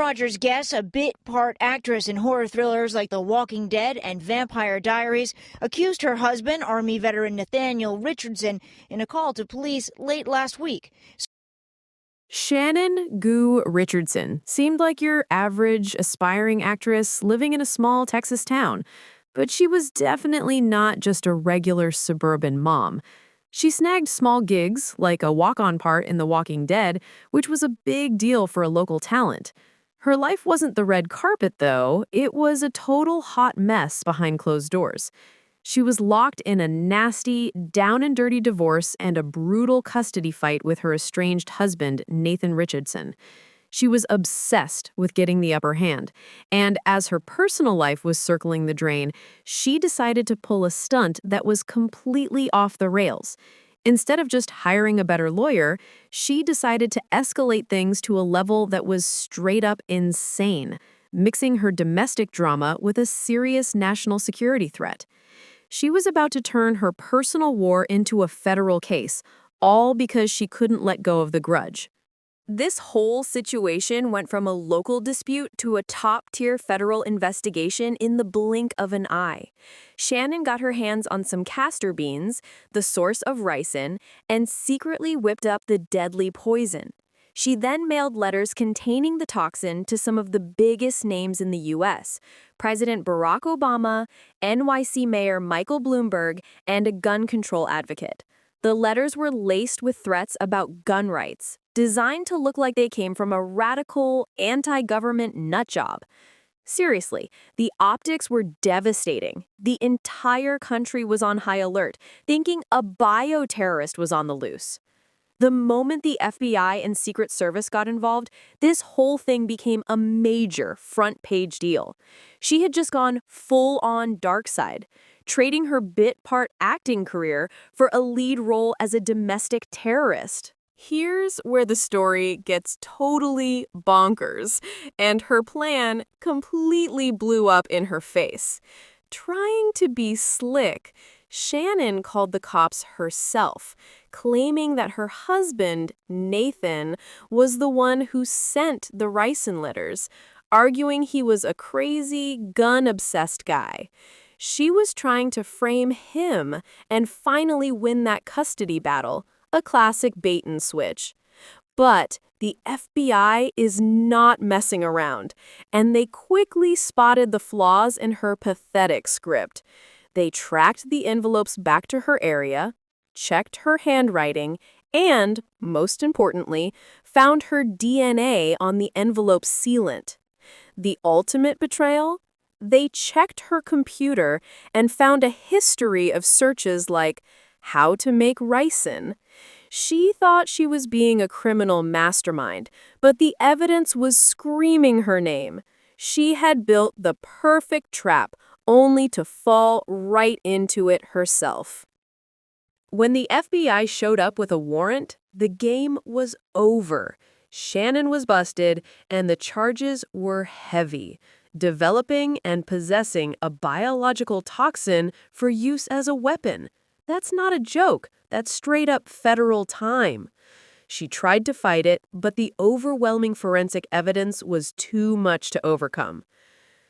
Rogers Guess, a bit-part actress in horror thrillers like The Walking Dead and Vampire Diaries, accused her husband, Army veteran Nathaniel Richardson, in a call to police late last week. Shannon Gu Richardson seemed like your average, aspiring actress living in a small Texas town, but she was definitely not just a regular suburban mom. She snagged small gigs, like a walk-on part in The Walking Dead, which was a big deal for a local talent. Her life wasn't the red carpet, though. It was a total hot mess behind closed doors. She was locked in a nasty, down-and-dirty divorce and a brutal custody fight with her estranged husband, Nathan Richardson. She was obsessed with getting the upper hand, and as her personal life was circling the drain, she decided to pull a stunt that was completely off the rails. Instead of just hiring a better lawyer, she decided to escalate things to a level that was straight up insane, mixing her domestic drama with a serious national security threat. She was about to turn her personal war into a federal case, all because she couldn't let go of the grudge. This whole situation went from a local dispute to a top-tier federal investigation in the blink of an eye. Shannon got her hands on some castor beans, the source of ricin, and secretly whipped up the deadly poison. She then mailed letters containing the toxin to some of the biggest names in the U.S., President Barack Obama, NYC Mayor Michael Bloomberg, and a gun control advocate. The letters were laced with threats about gun rights, designed to look like they came from a radical, anti-government nutjob. Seriously, the optics were devastating. The entire country was on high alert, thinking a bioterrorist was on the loose. The moment the FBI and Secret Service got involved, this whole thing became a major front-page deal. She had just gone full-on dark side, trading her bit-part acting career for a lead role as a domestic terrorist. Here's where the story gets totally bonkers, and her plan completely blew up in her face. Trying to be slick, Shannon called the cops herself, claiming that her husband, Nathan, was the one who sent the ricin letters, arguing he was a crazy, gun-obsessed guy. She was trying to frame him and finally win that custody battle, a classic bait and switch. But the FBI is not messing around, and they quickly spotted the flaws in her pathetic script. They tracked the envelopes back to her area, checked her handwriting, and, most importantly, found her DNA on the envelope sealant. The ultimate betrayal? They checked her computer and found a history of searches like how to make ricin. She thought she was being a criminal mastermind, but the evidence was screaming her name. She had built the perfect trap, only to fall right into it herself. When the FBI showed up with a warrant, the game was over. Shannon was busted, and the charges were heavy: developing and possessing a biological toxin for use as a weapon. That's not a joke. That's straight-up federal time. She tried to fight it, but the overwhelming forensic evidence was too much to overcome.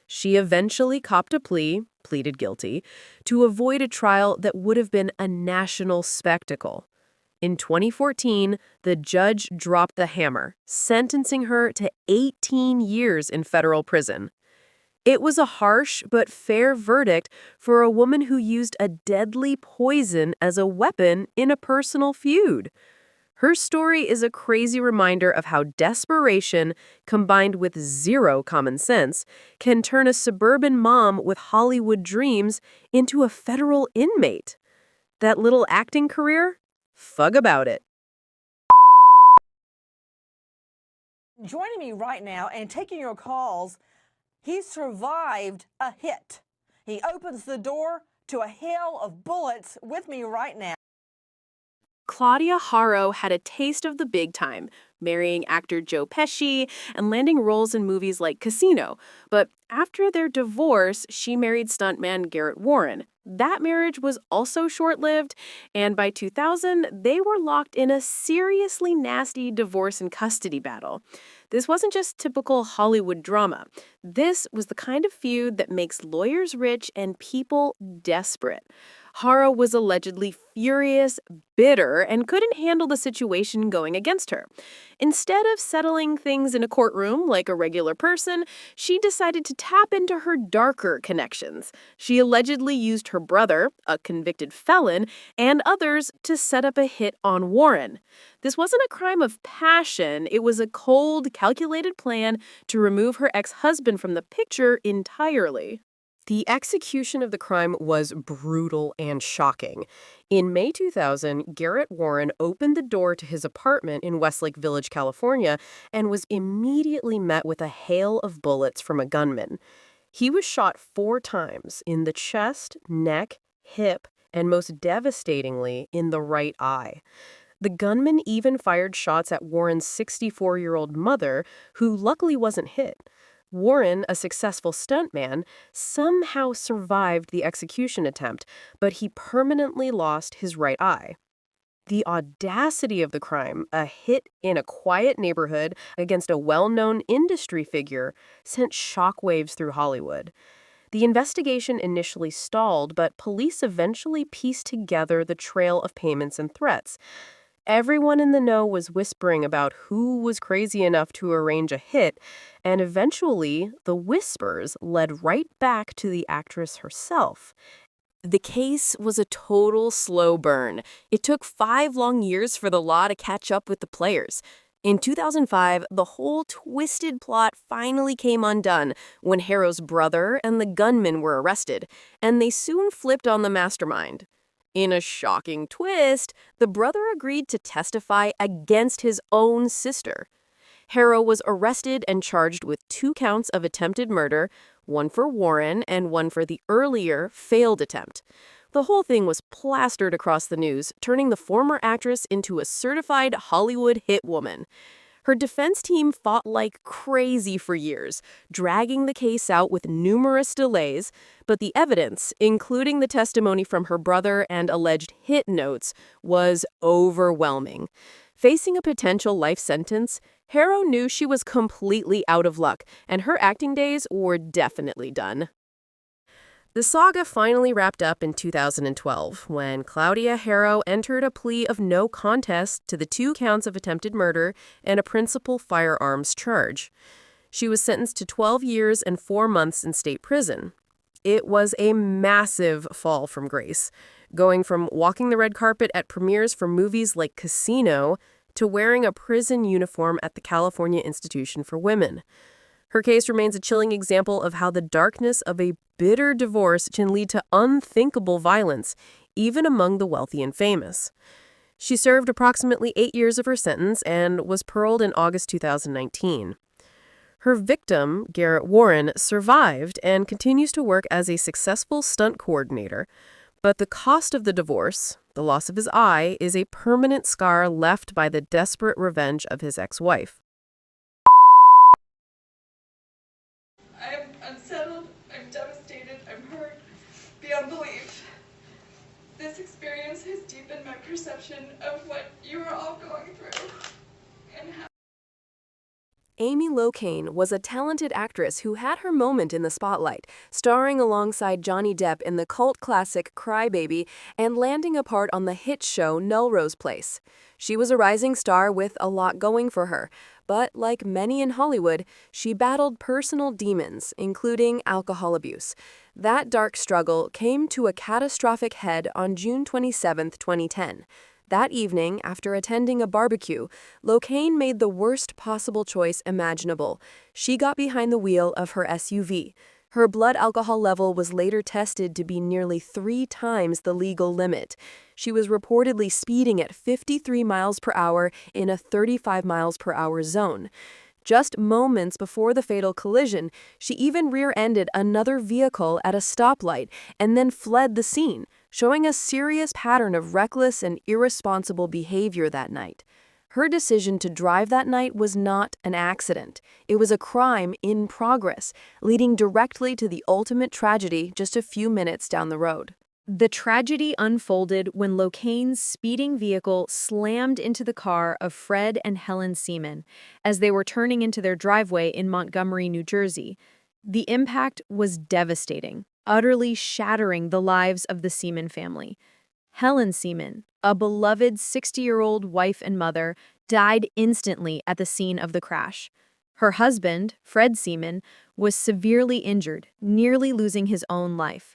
She eventually copped a plea, pleaded guilty, to avoid a trial that would have been a national spectacle. In 2014, the judge dropped the hammer, sentencing her to 18 years in federal prison. It was a harsh but fair verdict for a woman who used a deadly poison as a weapon in a personal feud. Her story is a crazy reminder of how desperation, combined with zero common sense, can turn a suburban mom with Hollywood dreams into a federal inmate. That little acting career? Fug about it. Joining me right now and taking your calls, he survived a hit. He opens the door to a hail of bullets with me right now. Claudia Haro had a taste of the big time, marrying actor Joe Pesci and landing roles in movies like Casino. But after their divorce, she married stuntman Garrett Warren. That marriage was also short-lived, and by 2000, they were locked in a seriously nasty divorce and custody battle. This wasn't just typical Hollywood drama. This was the kind of feud that makes lawyers rich and people desperate. Haro was allegedly furious, bitter, and couldn't handle the situation going against her. Instead of settling things in a courtroom like a regular person, she decided to tap into her darker connections. She allegedly used her brother, a convicted felon, and others to set up a hit on Warren. This wasn't a crime of passion, it was a cold, calculated plan to remove her ex-husband from the picture entirely. The execution of the crime was brutal and shocking. In May 2000, Garrett Warren opened the door to his apartment in Westlake Village, California, and was immediately met with a hail of bullets from a gunman. He was shot 4 times in the chest, neck, hip, and most devastatingly, in the right eye. The gunman even fired shots at Warren's 64-year-old mother, who luckily wasn't hit. Warren, a successful stuntman, somehow survived the execution attempt, but he permanently lost his right eye. The audacity of the crime, a hit in a quiet neighborhood against a well-known industry figure, sent shockwaves through Hollywood. The investigation initially stalled, but police eventually pieced together the trail of payments and threats. Everyone in the know was whispering about who was crazy enough to arrange a hit, and eventually, the whispers led right back to the actress herself. The case was a total slow burn. It took 5 long years for the law to catch up with the players. In 2005, the whole twisted plot finally came undone when Haro's brother and the gunman were arrested, and they soon flipped on the mastermind. In a shocking twist, the brother agreed to testify against his own sister. Haro was arrested and charged with 2 counts of attempted murder, one for Warren and one for the earlier failed attempt. The whole thing was plastered across the news, turning the former actress into a certified Hollywood hit woman. Her defense team fought like crazy for years, dragging the case out with numerous delays, but the evidence, including the testimony from her brother and alleged hit notes, was overwhelming. Facing a potential life sentence, Haro knew she was completely out of luck, and her acting days were definitely done. The saga finally wrapped up in 2012 when Claudia Haro entered a plea of no contest to the 2 counts of attempted murder and a principal firearms charge. She was sentenced to 12 years and 4 months in state prison. It was a massive fall from grace, going from walking the red carpet at premieres for movies like Casino to wearing a prison uniform at the California Institution for Women. Her case remains a chilling example of how the darkness of a bitter divorce can lead to unthinkable violence, even among the wealthy and famous. She served approximately 8 years of her sentence and was paroled in August 2019. Her victim, Garrett Warren, survived and continues to work as a successful stunt coordinator. But the cost of the divorce, the loss of his eye, is a permanent scar left by the desperate revenge of his ex-wife. I'm unsettled, I'm devastated, I'm hurt beyond belief. This experience has deepened my perception of what you are all going through and how. Amy Locane was a talented actress who had her moment in the spotlight, starring alongside Johnny Depp in the cult classic Cry Baby and landing a part on the hit show Melrose Place. She was a rising star with a lot going for her, but like many in Hollywood, she battled personal demons, including alcohol abuse. That dark struggle came to a catastrophic head on June 27, 2010. That evening, after attending a barbecue, Locane made the worst possible choice imaginable. She got behind the wheel of her SUV. Her blood alcohol level was later tested to be nearly 3 times the legal limit. She was reportedly speeding at 53 miles per hour in a 35 miles per hour zone. Just moments before the fatal collision, she even rear-ended another vehicle at a stoplight and then fled the scene, showing a serious pattern of reckless and irresponsible behavior that night. Her decision to drive that night was not an accident. It was a crime in progress, leading directly to the ultimate tragedy just a few minutes down the road. The tragedy unfolded when Locaine's speeding vehicle slammed into the car of Fred and Helen Seaman as they were turning into their driveway in Montgomery, New Jersey. The impact was devastating, utterly shattering the lives of the Seaman family. Helen Seaman, a beloved 60-year-old wife and mother, died instantly at the scene of the crash. Her husband, Fred Seaman, was severely injured, nearly losing his own life.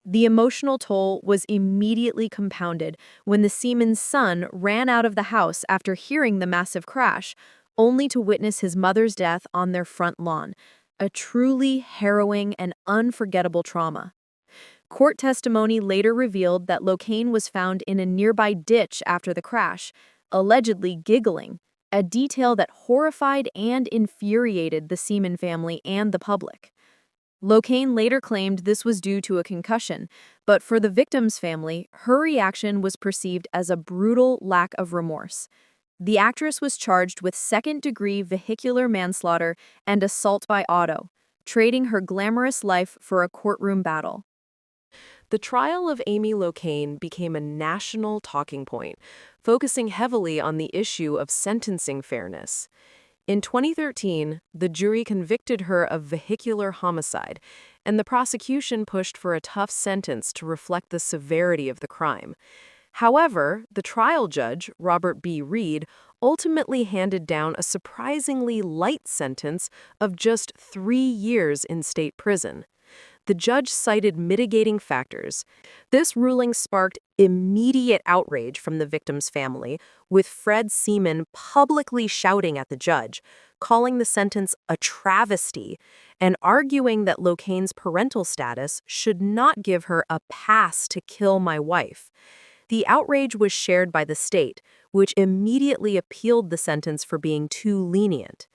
The emotional toll was immediately compounded when the Seaman's son ran out of the house after hearing the massive crash, only to witness his mother's death on their front lawn, a truly harrowing and unforgettable trauma. Court testimony later revealed that Locaine was found in a nearby ditch after the crash, allegedly giggling, a detail that horrified and infuriated the Seaman family and the public. Locaine later claimed this was due to a concussion, but for the victim's family, her reaction was perceived as a brutal lack of remorse. The actress was charged with second-degree vehicular manslaughter and assault by auto, trading her glamorous life for a courtroom battle. The trial of Amy Locaine became a national talking point, focusing heavily on the issue of sentencing fairness. In 2013, the jury convicted her of vehicular homicide, and the prosecution pushed for a tough sentence to reflect the severity of the crime. However, the trial judge, Robert B. Reed, ultimately handed down a surprisingly light sentence of just 3 years in state prison. The judge cited mitigating factors. This ruling sparked immediate outrage from the victim's family, with Fred Seaman publicly shouting at the judge, calling the sentence a travesty, and arguing that Locaine's parental status should not give her a pass to kill my wife. The outrage was shared by the state, which immediately appealed the sentence for being too lenient.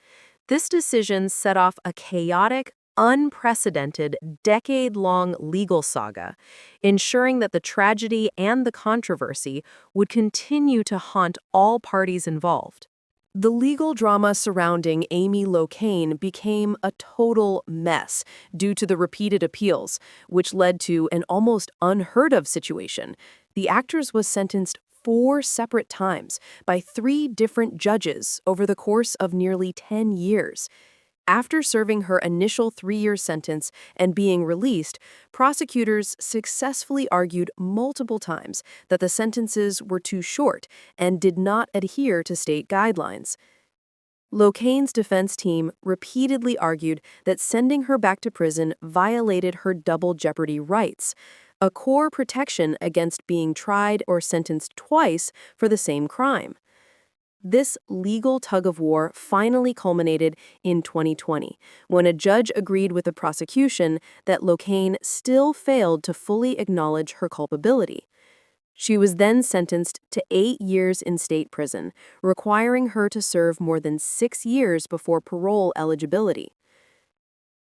This decision set off a chaotic, unprecedented, decade-long legal saga, ensuring that the tragedy and the controversy would continue to haunt all parties involved. The legal drama surrounding Amy Locaine became a total mess due to the repeated appeals, which led to an almost unheard-of situation. The actress was sentenced 4 separate times by 3 different judges over the course of nearly 10 years. After serving her initial 3-year sentence and being released, prosecutors successfully argued multiple times that the sentences were too short and did not adhere to state guidelines. Locaine's defense team repeatedly argued that sending her back to prison violated her double jeopardy rights, a core protection against being tried or sentenced twice for the same crime. This legal tug-of-war finally culminated in 2020, when a judge agreed with the prosecution that Locaine still failed to fully acknowledge her culpability. She was then sentenced to 8 years in state prison, requiring her to serve more than 6 years before parole eligibility.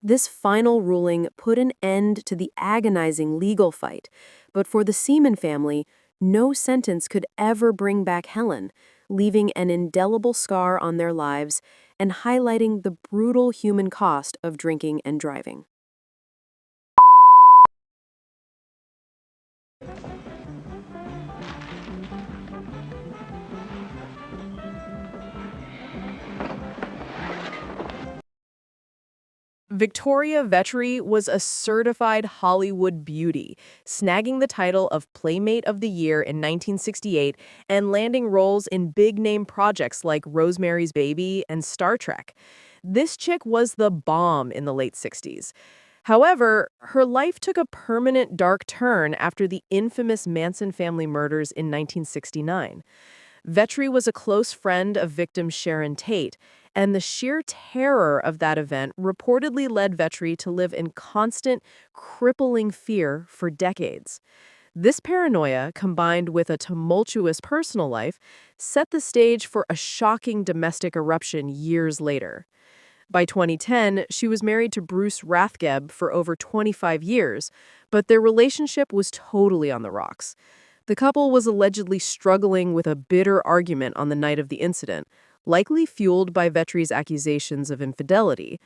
This final ruling put an end to the agonizing legal fight, but for the Seaman family, no sentence could ever bring back Helen, leaving an indelible scar on their lives and highlighting the brutal human cost of drinking and driving. Victoria Vetri was a certified Hollywood beauty, snagging the title of Playmate of the Year in 1968 and landing roles in big-name projects like Rosemary's Baby and Star Trek. This chick was the bomb in the late 60s. However, her life took a permanent dark turn after the infamous Manson family murders in 1969. Vetri was a close friend of victim Sharon Tate, and the sheer terror of that event reportedly led Vetri to live in constant, crippling fear for decades. This paranoia, combined with a tumultuous personal life, set the stage for a shocking domestic eruption years later. By 2010, she was married to Bruce Rathgeb for over 25 years, but their relationship was totally on the rocks. The couple was allegedly struggling with a bitter argument on the night of the incident, likely fueled by Vetri's accusations of infidelity.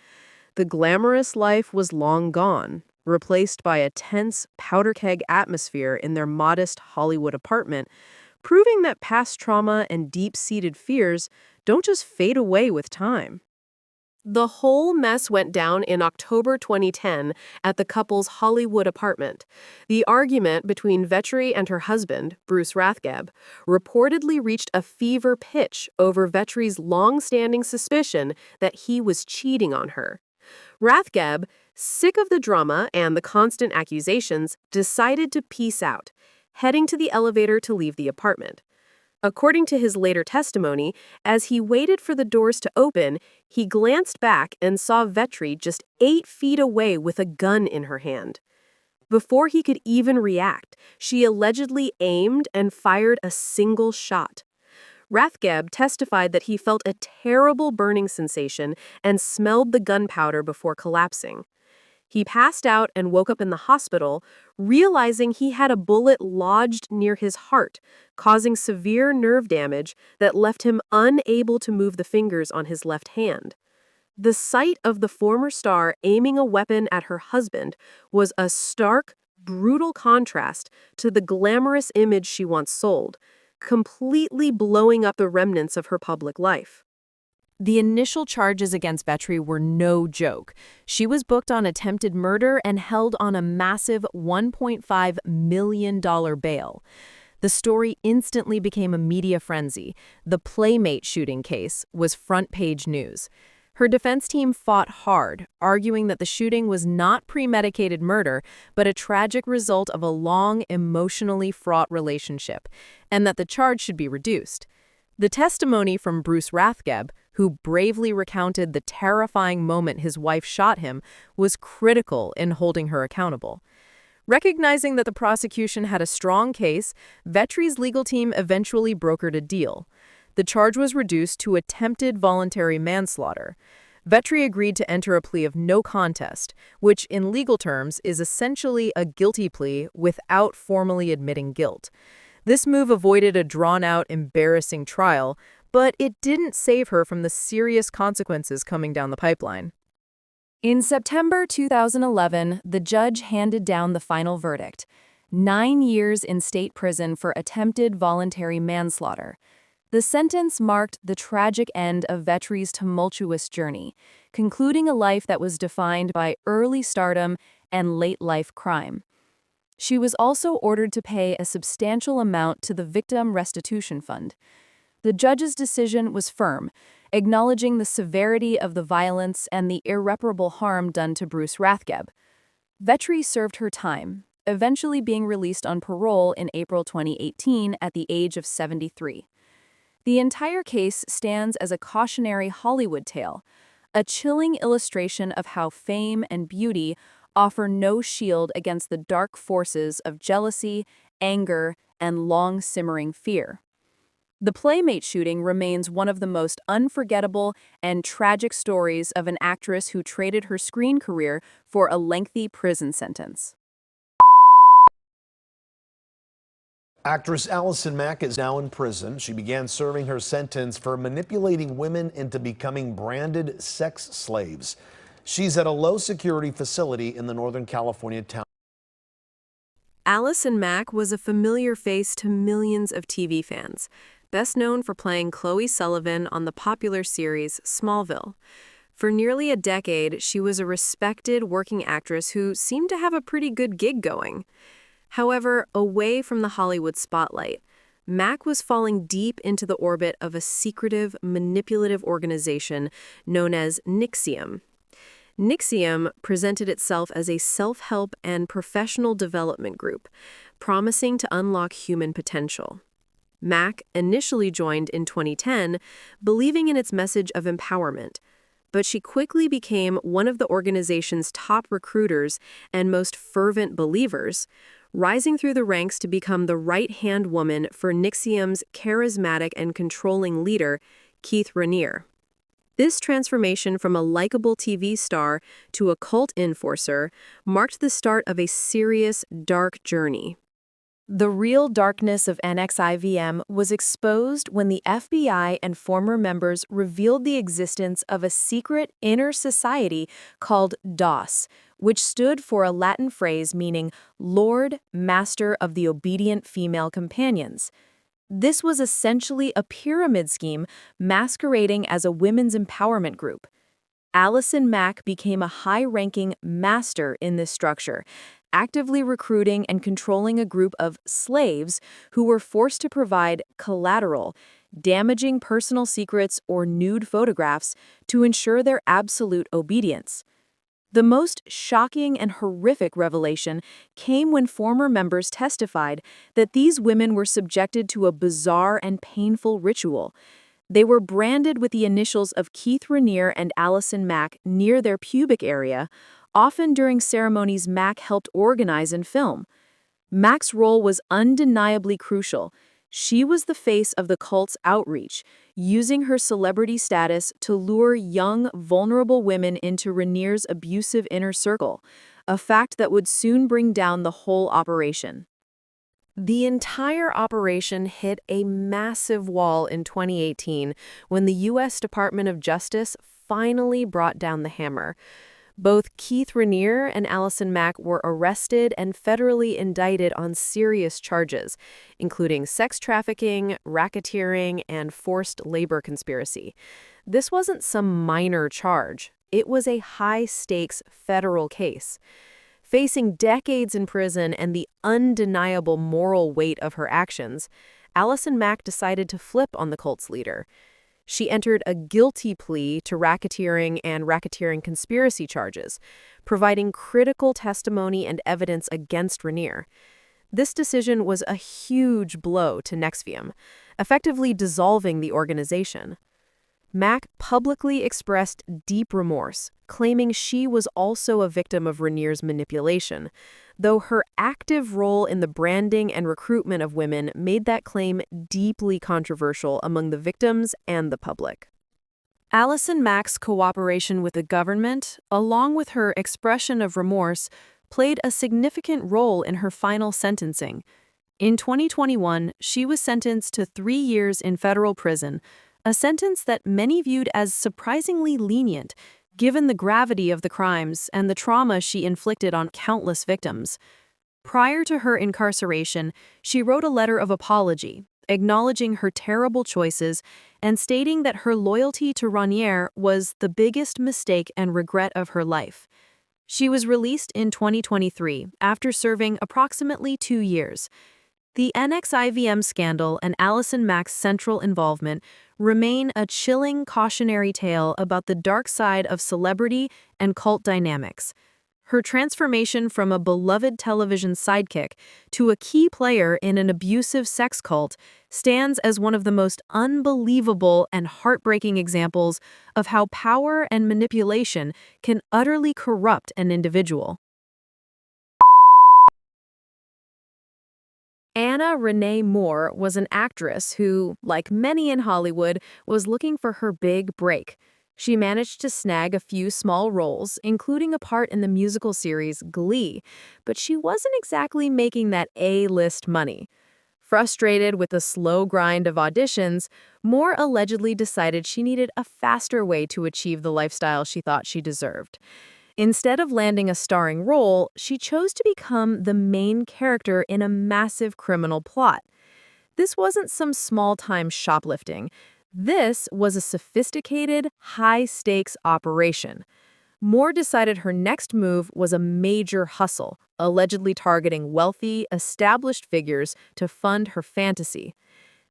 The glamorous life was long gone. replaced by a tense powder keg atmosphere in their modest Hollywood apartment, proving that past trauma and deep-seated fears don't just fade away with time. The whole mess went down in October 2010 at the couple's Hollywood apartment. The argument between Vetri and her husband, Bruce Rathgeb, reportedly reached a fever pitch over Vetri's long-standing suspicion that he was cheating on her. Rathgeb, sick of the drama and the constant accusations, decided to peace out, heading to the elevator to leave the apartment. According to his later testimony, as he waited for the doors to open, he glanced back and saw Vetri just 8 feet away with a gun in her hand. Before he could even react, she allegedly aimed and fired a single shot. Rathgeb testified that he felt a terrible burning sensation and smelled the gunpowder before collapsing. He passed out and woke up in the hospital, realizing he had a bullet lodged near his heart, causing severe nerve damage that left him unable to move the fingers on his left hand. The sight of the former star aiming a weapon at her husband was a stark, brutal contrast to the glamorous image she once sold, completely blowing up the remnants of her public life. The initial charges against Vetri were no joke. She was booked on attempted murder and held on a massive $1.5 million bail. The story instantly became a media frenzy. The Playmate shooting case was front-page news. Her defense team fought hard, arguing that the shooting was not premeditated murder, but a tragic result of a long, emotionally fraught relationship, and that the charge should be reduced. The testimony from Bruce Rathgeb, who bravely recounted the terrifying moment his wife shot him, was critical in holding her accountable. Recognizing that the prosecution had a strong case, Vetri's legal team eventually brokered a deal. The charge was reduced to attempted voluntary manslaughter. Vetri agreed to enter a plea of no contest, which in legal terms is essentially a guilty plea without formally admitting guilt. This move avoided a drawn-out, embarrassing trial, but it didn't save her from the serious consequences coming down the pipeline. In September 2011, the judge handed down the final verdict: 9 years in state prison for attempted voluntary manslaughter. The sentence marked the tragic end of Vetri's tumultuous journey, concluding a life that was defined by early stardom and late-life crime. She was also ordered to pay a substantial amount to the Victim Restitution Fund. The judge's decision was firm, acknowledging the severity of the violence and the irreparable harm done to Bruce Rathgeb. Vetri served her time, eventually being released on parole in April 2018 at the age of 73. The entire case stands as a cautionary Hollywood tale, a chilling illustration of how fame and beauty offer no shield against the dark forces of jealousy, anger, and long-simmering fear. The Playmate shooting remains one of the most unforgettable and tragic stories of an actress who traded her screen career for a lengthy prison sentence. Actress Allison Mack is now in prison. She began serving her sentence for manipulating women into becoming branded sex slaves. She's at a low-security facility in the Northern California town. Allison Mack was a familiar face to millions of TV fans, best known for playing Chloe Sullivan on the popular series Smallville. For nearly a decade, she was a respected working actress who seemed to have a pretty good gig going. However, away from the Hollywood spotlight, Mack was falling deep into the orbit of a secretive, manipulative organization known as NXIVM. NXIVM presented itself as a self-help and professional development group, promising to unlock human potential. Mack initially joined in 2010, believing in its message of empowerment, but she quickly became one of the organization's top recruiters and most fervent believers, rising through the ranks to become the right-hand woman for NXIVM's charismatic and controlling leader, Keith Raniere. This transformation from a likable TV star to a cult enforcer marked the start of a serious, dark journey. The real darkness of NXIVM was exposed when the FBI and former members revealed the existence of a secret inner society called DOS, which stood for a Latin phrase meaning Lord, Master of the Obedient Female Companions. This was essentially a pyramid scheme masquerading as a women's empowerment group. Allison Mack became a high-ranking master in this structure, actively recruiting and controlling a group of slaves who were forced to provide collateral, damaging personal secrets or nude photographs to ensure their absolute obedience. The most shocking and horrific revelation came when former members testified that these women were subjected to a bizarre and painful ritual. They were branded with the initials of Keith Raniere and Allison Mack near their pubic area, often during ceremonies Mack helped organize and film. Mack's role was undeniably crucial. She was the face of the cult's outreach, using her celebrity status to lure young, vulnerable women into Raniere's abusive inner circle, a fact that would soon bring down the whole operation. The entire operation hit a massive wall in 2018 when the U.S. Department of Justice finally brought down the hammer. Both Keith Raniere and Allison Mack were arrested and federally indicted on serious charges, including sex trafficking, racketeering, and forced labor conspiracy. This wasn't some minor charge. It was a high-stakes federal case. Facing decades in prison and the undeniable moral weight of her actions, Allison Mack decided to flip on the cult's leader. She entered a guilty plea to racketeering and racketeering conspiracy charges, providing critical testimony and evidence against Raniere. This decision was a huge blow to NXIVM, effectively dissolving the organization. Mack publicly expressed deep remorse, claiming she was also a victim of Raniere's manipulation, though her active role in the branding and recruitment of women made that claim deeply controversial among the victims and the public. Allison Mack's cooperation with the government, along with her expression of remorse, played a significant role in her final sentencing. In 2021, she was sentenced to 3 years in federal prison, a sentence that many viewed as surprisingly lenient, given the gravity of the crimes and the trauma she inflicted on countless victims. Prior to her incarceration, she wrote a letter of apology, acknowledging her terrible choices and stating that her loyalty to Raniere was the biggest mistake and regret of her life. She was released in 2023 after serving approximately 2 years. The NXIVM scandal and Allison Mack's central involvement remain a chilling cautionary tale about the dark side of celebrity and cult dynamics. Her transformation from a beloved television sidekick to a key player in an abusive sex cult stands as one of the most unbelievable and heartbreaking examples of how power and manipulation can utterly corrupt an individual. Anna Renee Moore was an actress who, like many in Hollywood, was looking for her big break. She managed to snag a few small roles, including a part in the musical series Glee, but she wasn't exactly making that A-list money. Frustrated with the slow grind of auditions, Moore allegedly decided she needed a faster way to achieve the lifestyle she thought she deserved. Instead of landing a starring role, she chose to become the main character in a massive criminal plot. This wasn't some small-time shoplifting. This was a sophisticated, high-stakes operation. Moore decided her next move was a major hustle, allegedly targeting wealthy, established figures to fund her fantasy.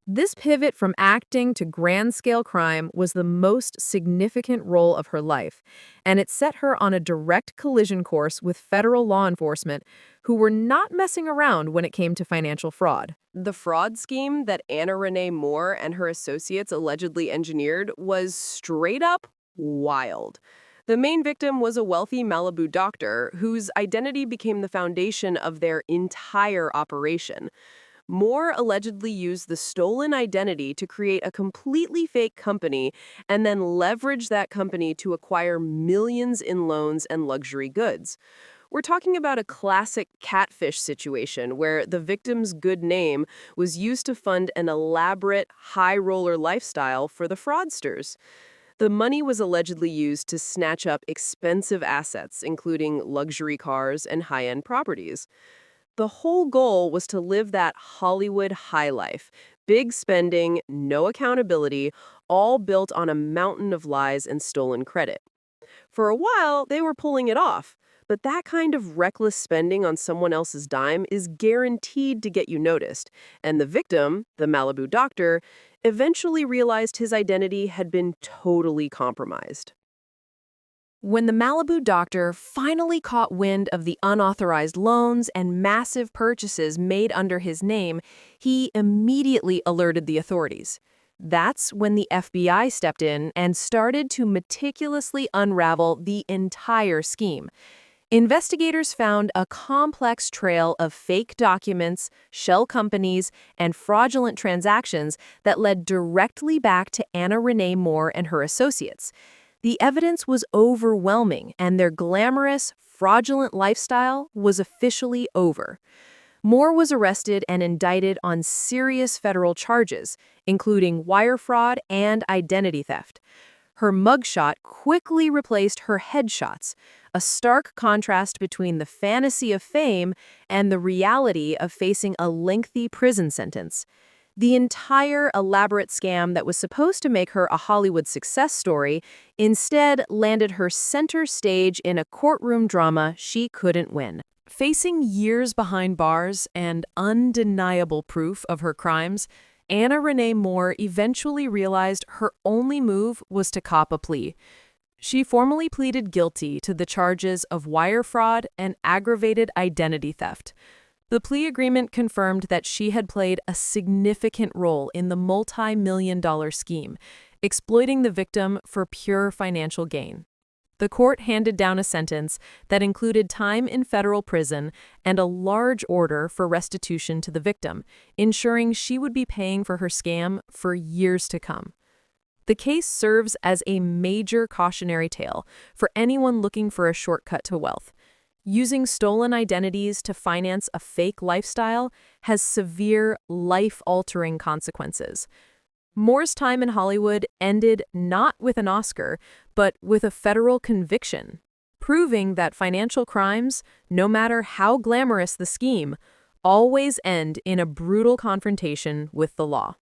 This pivot from acting to grand-scale crime was the most significant role of her life, and it set her on a direct collision course with federal law enforcement, who were not messing around when it came to financial fraud. The fraud scheme that Anna Renee Moore and her associates allegedly engineered was straight up wild. The main victim was a wealthy Malibu doctor whose identity became the foundation of their entire operation. Moore allegedly used the stolen identity to create a completely fake company and then leverage that company to acquire millions in loans and luxury goods. We're talking about a classic catfish situation where the victim's good name was used to fund an elaborate, high-roller lifestyle for the fraudsters. The money was allegedly used to snatch up expensive assets, including luxury cars and high-end properties. The whole goal was to live that Hollywood high life. Big spending, no accountability, all built on a mountain of lies and stolen credit. For a while, they were pulling it off, but that kind of reckless spending on someone else's dime is guaranteed to get you noticed, and the victim, the Malibu doctor, eventually realized his identity had been totally compromised. When the Malibu doctor finally caught wind of the unauthorized loans and massive purchases made under his name, he immediately alerted the authorities. That's when the FBI stepped in and started to meticulously unravel the entire scheme. Investigators found a complex trail of fake documents, shell companies, and fraudulent transactions that led directly back to Anna Renee Moore and her associates. The evidence was overwhelming, and their glamorous, fraudulent lifestyle was officially over. Moore was arrested and indicted on serious federal charges, including wire fraud and identity theft. Her mugshot quickly replaced her headshots, a stark contrast between the fantasy of fame and the reality of facing a lengthy prison sentence. The entire elaborate scam that was supposed to make her a Hollywood success story instead landed her center stage in a courtroom drama she couldn't win. Facing years behind bars and undeniable proof of her crimes, Anna Renee Moore eventually realized her only move was to cop a plea. She formally pleaded guilty to the charges of wire fraud and aggravated identity theft. The plea agreement confirmed that she had played a significant role in the multi-million-dollar scheme, exploiting the victim for pure financial gain. The court handed down a sentence that included time in federal prison and a large order for restitution to the victim, ensuring she would be paying for her scam for years to come. The case serves as a major cautionary tale for anyone looking for a shortcut to wealth. Using stolen identities to finance a fake lifestyle has severe, life-altering consequences. Moore's time in Hollywood ended not with an Oscar, but with a federal conviction, proving that financial crimes, no matter how glamorous the scheme, always end in a brutal confrontation with the law.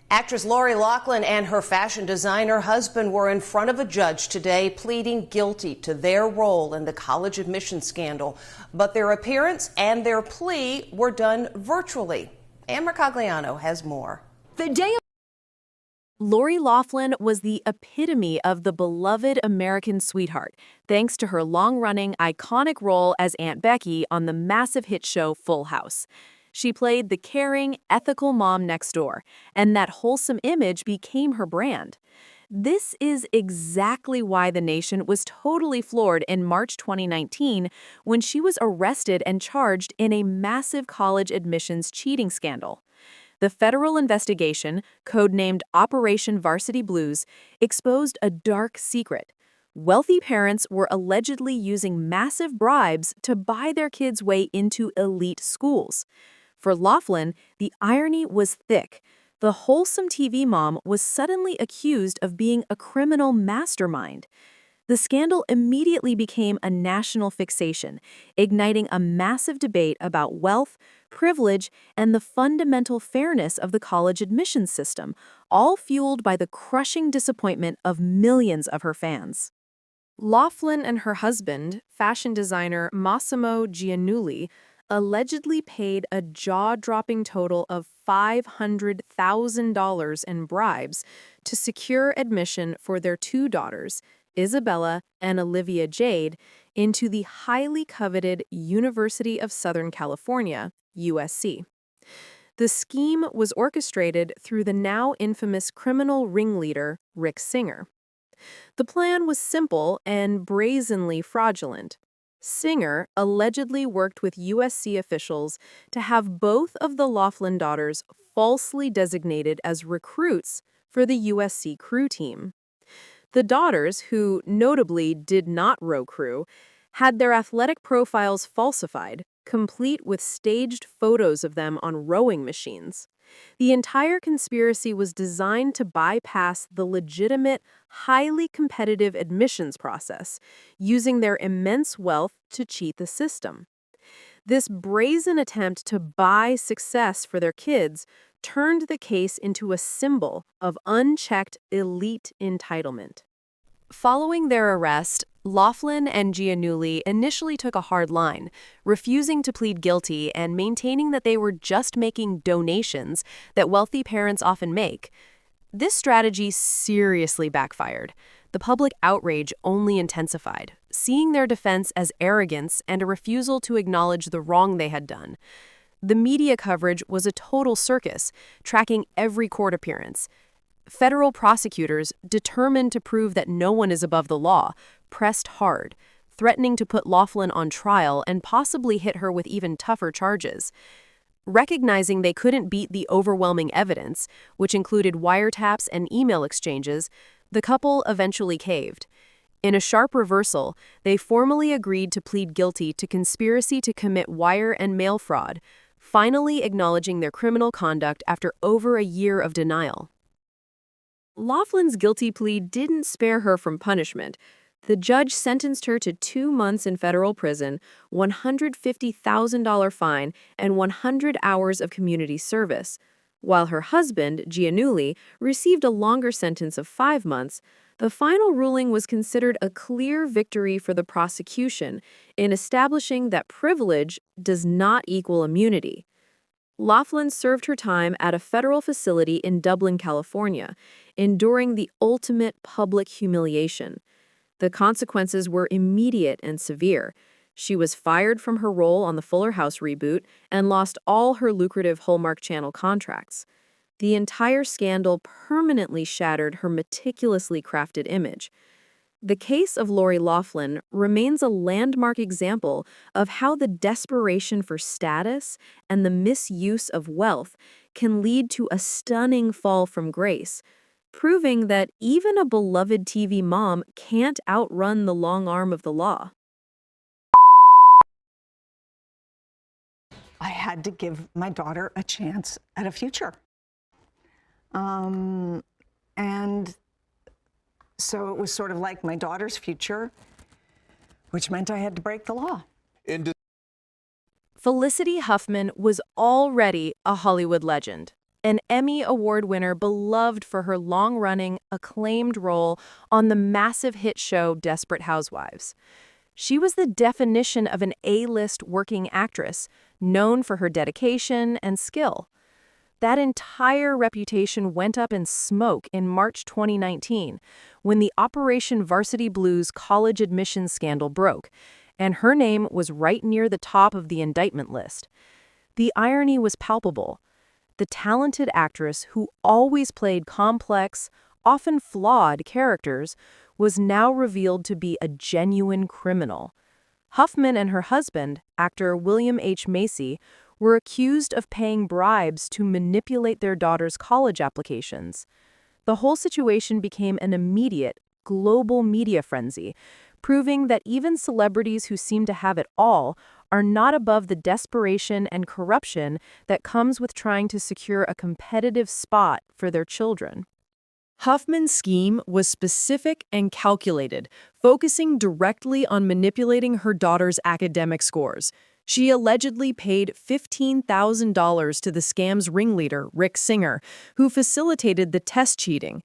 Actress Lorie Laughlin and her fashion designer husband were in front of a judge today pleading guilty to their role in the college admissions scandal. But their appearance and their plea were done virtually. Ann Mercogliano has more. Lorie Laughlin was the epitome of the beloved American sweetheart, thanks to her long-running, iconic role as Aunt Becky on the massive hit show Full House. She played the caring, ethical mom next door, and that wholesome image became her brand. This is exactly why the nation was totally floored in March 2019 when she was arrested and charged in a massive college admissions cheating scandal. The federal investigation, codenamed Operation Varsity Blues, exposed a dark secret. Wealthy parents were allegedly using massive bribes to buy their kids' way into elite schools. For Laughlin, the irony was thick. The wholesome TV mom was suddenly accused of being a criminal mastermind. The scandal immediately became a national fixation, igniting a massive debate about wealth, privilege, and the fundamental fairness of the college admissions system, all fueled by the crushing disappointment of millions of her fans. Laughlin and her husband, fashion designer Massimo Giannulli, allegedly paid a jaw-dropping total of $500,000 in bribes to secure admission for their two daughters, Isabella and Olivia Jade, into the highly coveted University of Southern California, USC. The scheme was orchestrated through the now infamous criminal ringleader, Rick Singer. The plan was simple and brazenly fraudulent. Singer allegedly worked with USC officials to have both of the Laughlin daughters falsely designated as recruits for the USC crew team. The daughters, who notably did not row crew, had their athletic profiles falsified, complete with staged photos of them on rowing machines. The entire conspiracy was designed to bypass the legitimate, highly competitive admissions process, using their immense wealth to cheat the system. This brazen attempt to buy success for their kids turned the case into a symbol of unchecked elite entitlement. Following their arrest, Laughlin and Giannulli initially took a hard line, refusing to plead guilty and maintaining that they were just making donations that wealthy parents often make. This strategy seriously backfired. The public outrage only intensified, seeing their defense as arrogance and a refusal to acknowledge the wrong they had done. The media coverage was a total circus, tracking every court appearance. Federal prosecutors, determined to prove that no one is above the law, pressed hard, threatening to put Laughlin on trial and possibly hit her with even tougher charges. Recognizing they couldn't beat the overwhelming evidence, which included wiretaps and email exchanges, the couple eventually caved. In a sharp reversal, they formally agreed to plead guilty to conspiracy to commit wire and mail fraud, finally acknowledging their criminal conduct after over a year of denial. Laughlin's guilty plea didn't spare her from punishment. The judge sentenced her to 2 months in federal prison, $150,000 fine, and 100 hours of community service. While her husband, Giannulli, received a longer sentence of 5 months, the final ruling was considered a clear victory for the prosecution in establishing that privilege does not equal immunity. Laughlin served her time at a federal facility in Dublin, California, enduring the ultimate public humiliation. The consequences were immediate and severe. She was fired from her role on the Fuller House reboot and lost all her lucrative Hallmark Channel contracts. The entire scandal permanently shattered her meticulously crafted image. The case of Lorie Laughlin remains a landmark example of how the desperation for status and the misuse of wealth can lead to a stunning fall from grace, proving that even a beloved TV mom can't outrun the long arm of the law. I had to give my daughter a chance at a future. And so it was sort of like my daughter's future, which meant I had to break the law. Felicity Huffman was already a Hollywood legend, an Emmy Award winner beloved for her long-running, acclaimed role on the massive hit show Desperate Housewives. She was the definition of an A-list working actress, known for her dedication and skill. That entire reputation went up in smoke in March 2019, when the Operation Varsity Blues college admissions scandal broke, and her name was right near the top of the indictment list. The irony was palpable. The talented actress who always played complex, often flawed characters was now revealed to be a genuine criminal. Huffman and her husband, actor William H. Macy, were accused of paying bribes to manipulate their daughter's college applications. The whole situation became an immediate, global media frenzy, proving that even celebrities who seem to have it all are not above the desperation and corruption that comes with trying to secure a competitive spot for their children. Huffman's scheme was specific and calculated, focusing directly on manipulating her daughter's academic scores. She allegedly paid $15,000 to the scam's ringleader, Ricin, who facilitated the test cheating.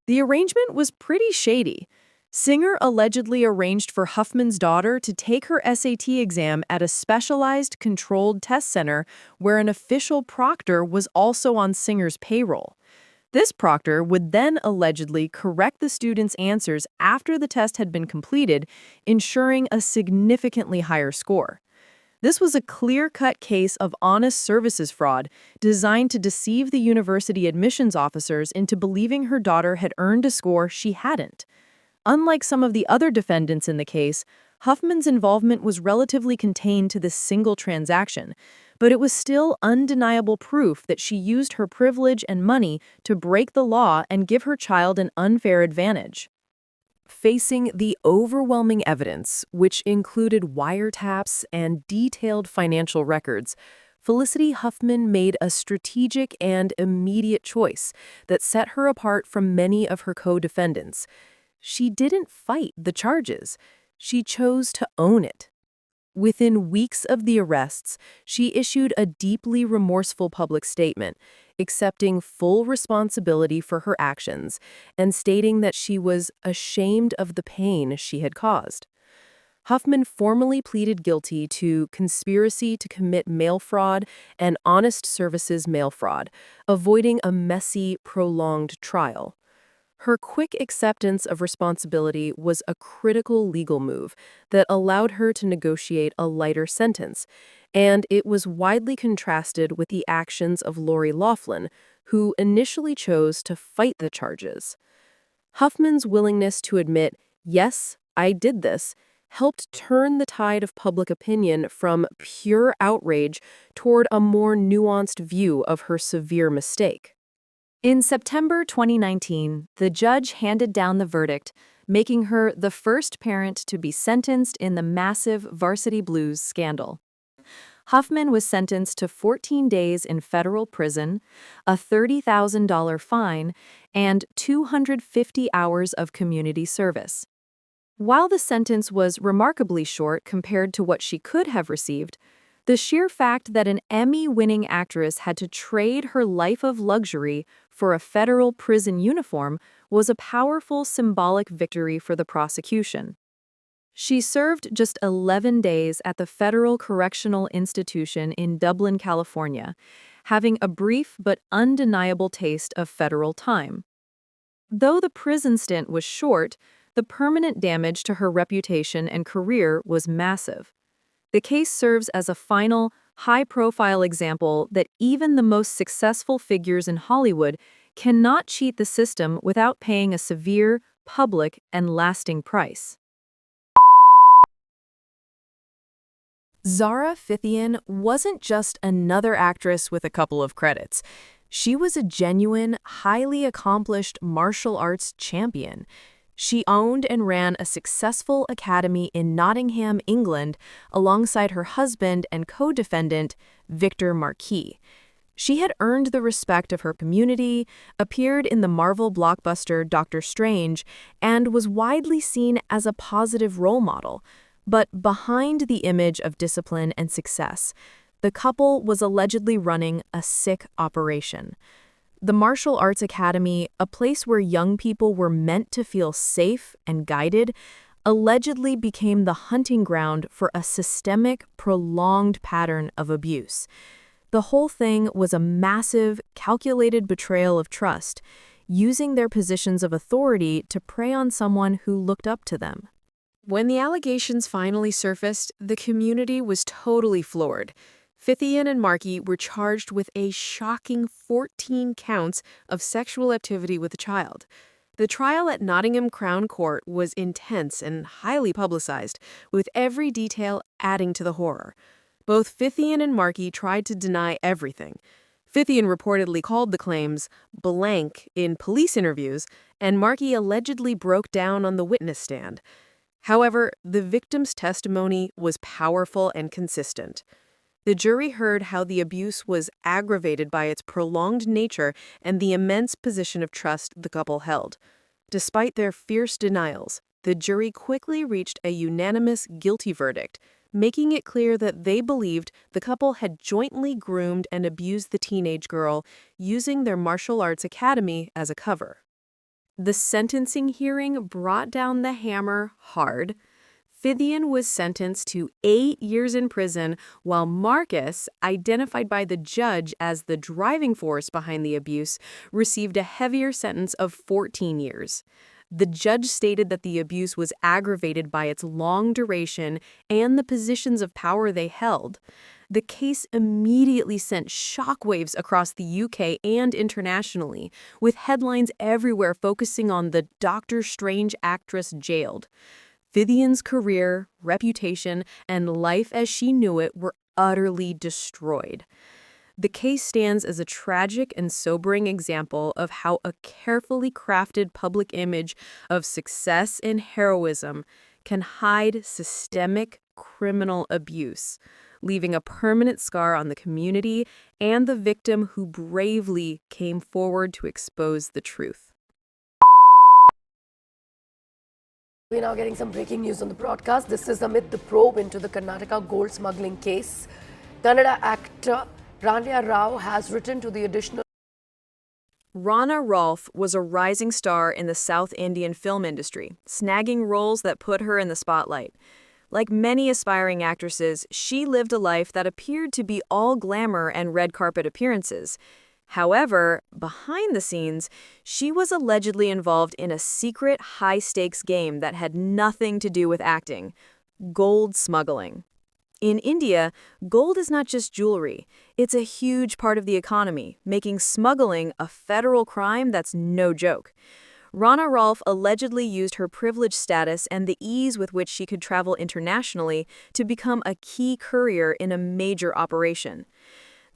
The arrangement was pretty shady. Singer allegedly arranged for Huffman's daughter to take her SAT exam at a specialized, controlled test center where an official proctor was also on Singer's payroll. This proctor would then allegedly correct the student's answers after the test had been completed, ensuring a significantly higher score. This was a clear-cut case of honest services fraud designed to deceive the university admissions officers into believing her daughter had earned a score she hadn't. Unlike some of the other defendants in the case, Huffman's involvement was relatively contained to this single transaction, but it was still undeniable proof that she used her privilege and money to break the law and give her child an unfair advantage. Facing the overwhelming evidence, which included wiretaps and detailed financial records, Felicity Huffman made a strategic and immediate choice that set her apart from many of her co-defendants. She didn't fight the charges. She chose to own it. Within weeks of the arrests, she issued a deeply remorseful public statement, accepting full responsibility for her actions and stating that she was ashamed of the pain she had caused. Huffman formally pleaded guilty to conspiracy to commit mail fraud and honest services mail fraud, avoiding a messy, prolonged trial. Her quick acceptance of responsibility was a critical legal move that allowed her to negotiate a lighter sentence, and it was widely contrasted with the actions of Lorie Laughlin, who initially chose to fight the charges. Huffman's willingness to admit, "Yes, I did this," helped turn the tide of public opinion from pure outrage toward a more nuanced view of her severe mistake. In September 2019, the judge handed down the verdict, making her the first parent to be sentenced in the massive Varsity Blues scandal. Huffman was sentenced to 14 days in federal prison, a $30,000 fine, and 250 hours of community service. While the sentence was remarkably short compared to what she could have received, the sheer fact that an Emmy-winning actress had to trade her life of luxury for a federal prison uniform was a powerful symbolic victory for the prosecution. She served just 11 days at the Federal Correctional Institution in Dublin, California, having a brief but undeniable taste of federal time. Though the prison stint was short, the permanent damage to her reputation and career was massive. The case serves as a final, high-profile example that even the most successful figures in Hollywood cannot cheat the system without paying a severe, public, and lasting price. Zara Fithian wasn't just another actress with a couple of credits. She was a genuine, highly accomplished martial arts champion. She owned and ran a successful academy in Nottingham, England, alongside her husband and co-defendant, Victor Marquis. She had earned the respect of her community, appeared in the Marvel blockbuster Doctor Strange, and was widely seen as a positive role model. But behind the image of discipline and success, the couple was allegedly running a sick operation. The Martial Arts Academy, a place where young people were meant to feel safe and guided, allegedly became the hunting ground for a systemic, prolonged pattern of abuse. The whole thing was a massive, calculated betrayal of trust, using their positions of authority to prey on someone who looked up to them. When the allegations finally surfaced, the community was totally floored. Fithian and Marquis were charged with a shocking 14 counts of sexual activity with a child. The trial at Nottingham Crown Court was intense and highly publicized, with every detail adding to the horror. Both Fithian and Marquis tried to deny everything. Fithian reportedly called the claims blank in police interviews, and Marquis allegedly broke down on the witness stand. However, the victim's testimony was powerful and consistent. The jury heard how the abuse was aggravated by its prolonged nature and the immense position of trust the couple held. Despite their fierce denials, the jury quickly reached a unanimous guilty verdict, making it clear that they believed the couple had jointly groomed and abused the teenage girl, using their martial arts academy as a cover. The sentencing hearing brought down the hammer hard. Fithian was sentenced to 8 years in prison, while Marcus, identified by the judge as the driving force behind the abuse, received a heavier sentence of 14 years. The judge stated that the abuse was aggravated by its long duration and the positions of power they held. The case immediately sent shockwaves across the UK and internationally, with headlines everywhere focusing on the Doctor Strange actress jailed. Fithian's career, reputation, and life as she knew it were utterly destroyed. The case stands as a tragic and sobering example of how a carefully crafted public image of success and heroism can hide systemic criminal abuse, leaving a permanent scar on the community and the victim who bravely came forward to expose the truth. We're now getting some breaking news on the broadcast. This is amid the probe into the Karnataka gold smuggling case. Kannada actor Claudia Haro has written to the additional. Rana Rolfe was a rising star in the South Indian film industry, snagging roles that put her in the spotlight. Like many aspiring actresses, she lived a life that appeared to be all glamour and red carpet appearances. However, behind the scenes, she was allegedly involved in a secret high-stakes game that had nothing to do with acting: gold smuggling. In India, gold is not just jewelry. It's a huge part of the economy, making smuggling a federal crime that's no joke. Rana Rolfe allegedly used her privileged status and the ease with which she could travel internationally to become a key courier in a major operation.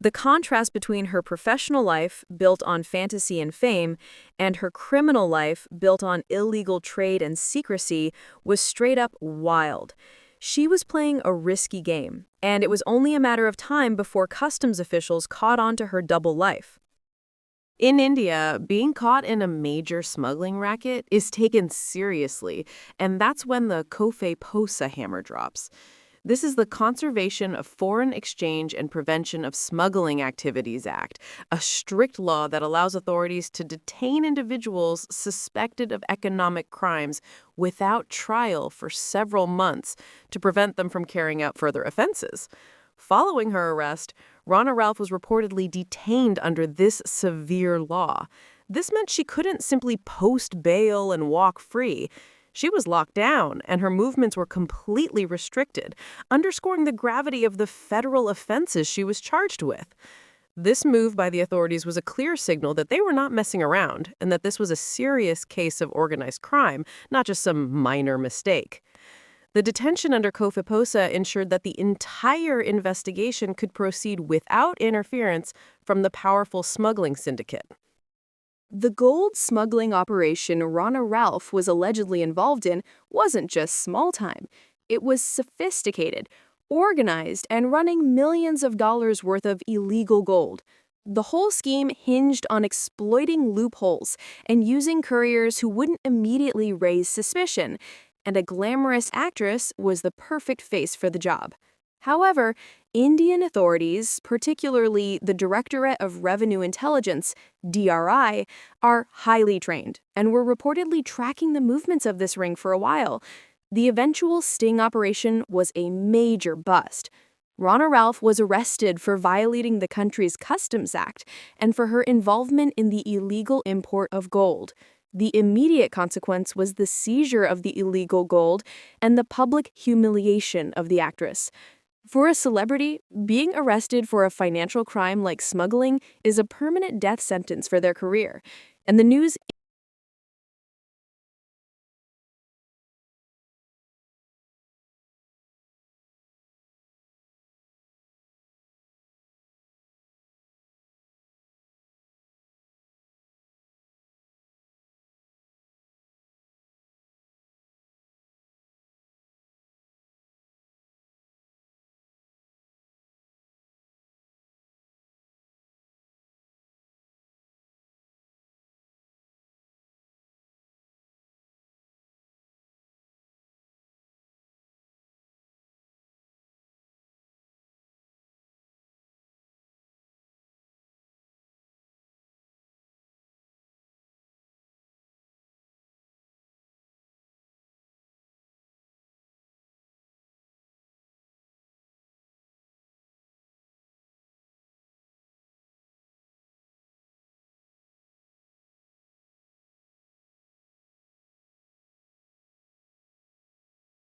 The contrast between her professional life, built on fantasy and fame, and her criminal life, built on illegal trade and secrecy, was straight up wild. She was playing a risky game, and it was only a matter of time before customs officials caught on to her double life. In India, being caught in a major smuggling racket is taken seriously, and that's when the Kofe Posa hammer drops. This is the Conservation of Foreign Exchange and Prevention of Smuggling Activities Act, a strict law that allows authorities to detain individuals suspected of economic crimes without trial for several months to prevent them from carrying out further offenses. Following her arrest, Rana Rolfe was reportedly detained under this severe law. This meant she couldn't simply post bail and walk free. She was locked down, and her movements were completely restricted, underscoring the gravity of the federal offenses she was charged with. This move by the authorities was a clear signal that they were not messing around, and that this was a serious case of organized crime, not just some minor mistake. The detention under Kofe Posa ensured that the entire investigation could proceed without interference from the powerful smuggling syndicate. The gold smuggling operation Rana Rolfe was allegedly involved in wasn't just small time. It was sophisticated, organized, and running millions of dollars worth of illegal gold. The whole scheme hinged on exploiting loopholes and using couriers who wouldn't immediately raise suspicion, and a glamorous actress was the perfect face for the job. However, Indian authorities, particularly the Directorate of Revenue Intelligence, DRI, are highly trained and were reportedly tracking the movements of this ring for a while. The eventual sting operation was a major bust. Rana Rolfe was arrested for violating the country's Customs Act and for her involvement in the illegal import of gold. The immediate consequence was the seizure of the illegal gold and the public humiliation of the actress. For a celebrity, being arrested for a financial crime like smuggling is a permanent death sentence for their career, and the news